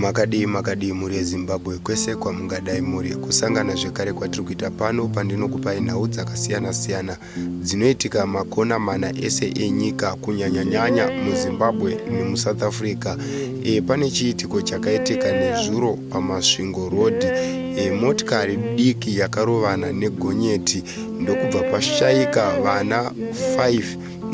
Makadi muri yeZimbabwe kwese kwamungadai muri kusangana zvekare kwatiri kuita pano pandinokupai nhau dzakasiyana-siyana dzinoitika makona mana ese enyika kunyanya-nyanya muZimbabwe nemuSouth Africa. Pane chiitiko chakaitika nezuro paMasvingo Road. Motikari diki yakarovana negonyeti ndokubva pashaika vana 5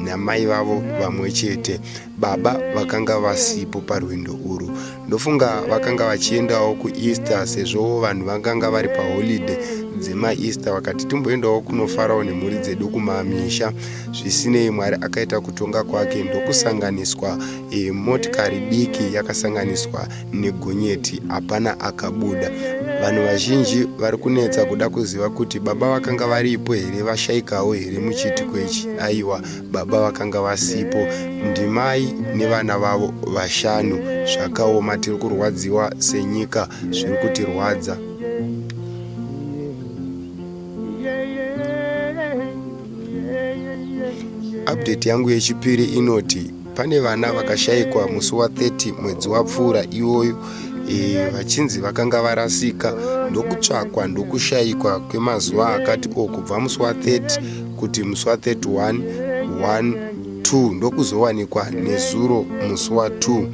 namai vavo vamwe chete. Baba vakanga vasipo parwendo urwu. Ndofunga vakanga vachiendawo kuEaster sezvo vanhu vakanga vari paholiday dzemaEaster vakati timboendawo kunofarawo nemhuri dzedu kumamisha. Zvisinei, Mwari akaita kutonga kwake ndokusanganiswa motikari diki yakasanganiswa negonyeti, hapana akabuda. Vanhu vazhinji vari kunetsa kuda kuziva kuti baba vakanga varipo here, vashaikawo here muchiitiko ichi. Aiwa, baba vakanga vasipo, ndimai nevana vavo 5. Zvakaoma, tiri kurwadziwa senyika, zviri kutirwadza. Update yangu yechipiri inoti pane vana vakashayikwa musi wa30 mwedzi wapfuura iwoyo. Vachinzi vakanga varasika ndokutsvakwa ndokushayikwa kwemazuva akati kubva musi wa30 kuti musi wa31, 1, 2 ndokuzowanikwa nezuro musi wa2.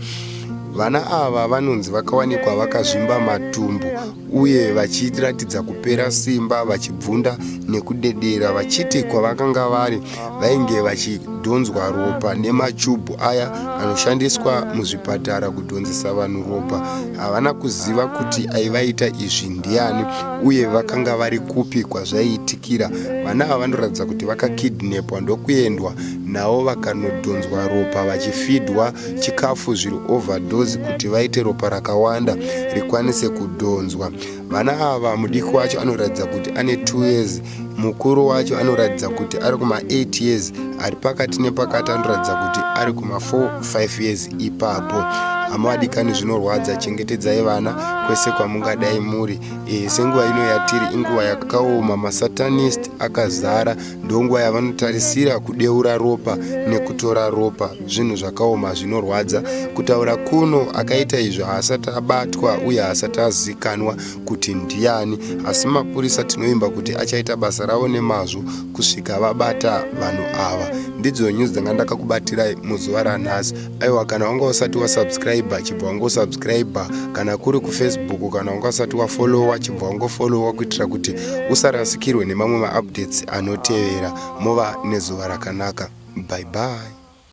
Vana ava vanonzi vakawanikwa vakazvimba matumbu uye vachiratidza kupera simba, vachibvunda nekudedera, vachiti kwavakanga vari vainge vachidhonzwa ropa nemachubhu aya anoshandiswa muzvipatara kudhonzesa vanhu ropa. Havana kuziva kuti aivaita izvi ndiani uye vakanga vari kupi kwazvaiitikira. Vana ava vanoratidza kuti vakakidnepwa ndokuendwa navo vakanodhonzwa ropa vachifidwa chikafu zviri overdose kuti vaite ropa rakawanda rikwanise kudhonzwa. Vana ava mudiki wacho anoratidza kuti ane 2 years, mukuru wacho anoratidza kuti ari kuma 8 years, ari pakati nepakati anoratidza kuti ari kuma 4-5 years ipapo. Hama zvinorwadza, chengetedzai vana kwese kwamungadai muri. Senguva ino yatiri inguva yakaoma, masatanist akazara, ndonguva yavanotarisira kudeura ropa nekutora ropa. Zvinhu zvakaoma zvinorwadza. Kutaura kuno akaita izvo haasati abatwa uye haasati azikanwa kuti ndiani, asi mapurisa tinoimba kuti achaita basa ravo nemazvo kusvika vabata vanhu ava. Ndidzo news dzanga ndakakubatirai muzuva ranhasi. Aiwa, kana wanga usati wasubscribe chibva wangosubscribe, kana kuri kuFacebook kana wanga usati wafollowa chibva wangofollowa kuitira kuti usarasikirwe nemamwe maupdates anotevera. Mova nezuva rakanaka. Bye bye.